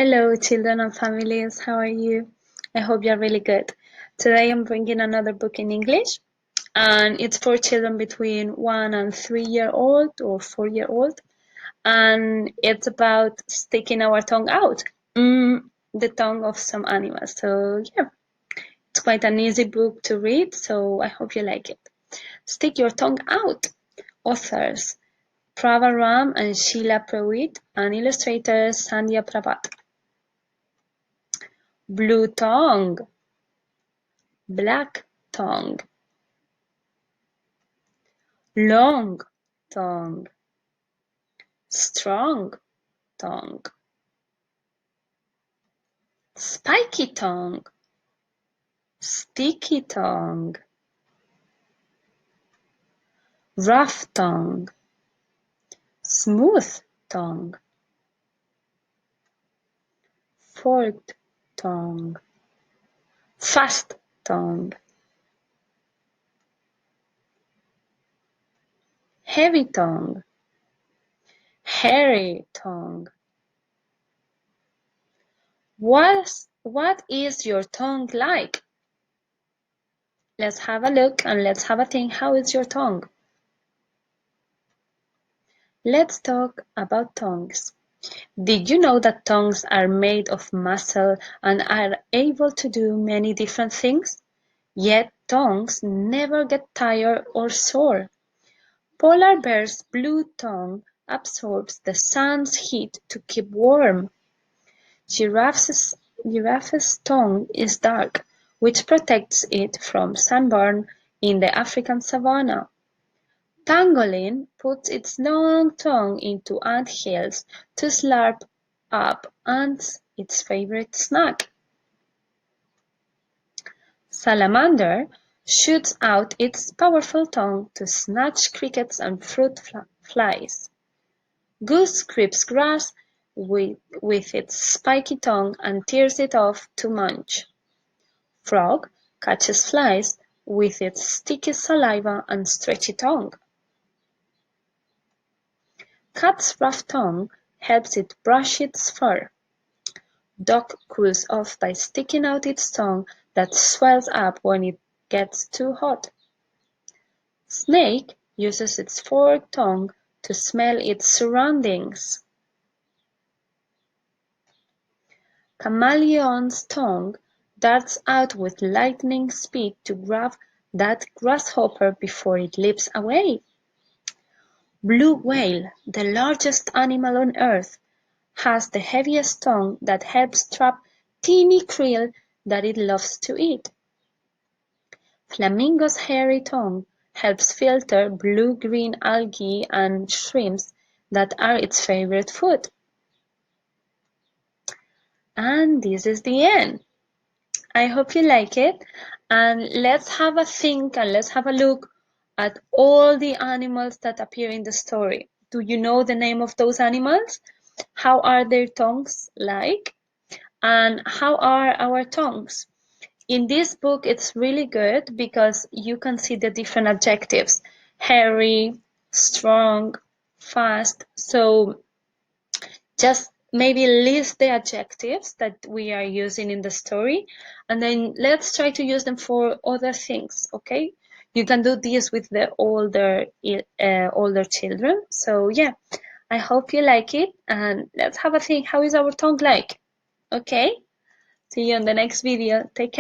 Hello, children and families. How are you? I hope you're really good. Today I'm bringing another book in English, and it's for children between 1 and 3 year old or 4 year old, and it's about sticking our tongue out, the tongue of some animals. So yeah, it's quite an easy book to read, so I hope you like it. Stick Your Tongue Out. Authors Prava Ram and Sheila Pruitt, and illustrators Sandhya Prabhat. Blue tongue, black tongue, long tongue, strong tongue, spiky tongue, sticky tongue, rough tongue, smooth tongue, forked tongue, fast tongue, heavy tongue, hairy tongue. What is your tongue like? Let's have a look and let's have a think. How is your tongue? Let's talk about tongues. Did you know that tongues are made of muscle and are able to do many different things? Yet tongues never get tired or sore. Polar bear's blue tongue absorbs the sun's heat to keep warm. Giraffe's tongue is dark, which protects it from sunburn in the African savanna. Pangolin puts its long tongue into ant hills to slurp up ants, its favorite snack. Salamander shoots out its powerful tongue to snatch crickets and fruit flies. Goose scrapes grass with its spiky tongue and tears it off to munch. Frog catches flies with its sticky saliva and stretchy tongue. Cat's rough tongue helps it brush its fur. Dog cools off by sticking out its tongue that swells up when it gets too hot. Snake uses its forked tongue to smell its surroundings. Chameleon's tongue darts out with lightning speed to grab that grasshopper before it leaps away. Blue whale, the largest animal on Earth, has the heaviest tongue that helps trap teeny krill that it loves to eat. Flamingo's hairy tongue helps filter blue-green algae and shrimps that are its favorite food. And this is the end. I hope you like it, and let's have a think and let's have a look at all the animals that appear in the story. Do you know the name of those animals? How are their tongues like? And how are our tongues? In this book, it's really good because you can see the different adjectives: hairy, strong, fast. So just maybe list the adjectives that we are using in the story, and then let's try to use them for other things, okay? You can do this with the older children. So yeah, I hope you like it, and let's have a think. How is our tongue like? Okay, see you in the next video. Take care.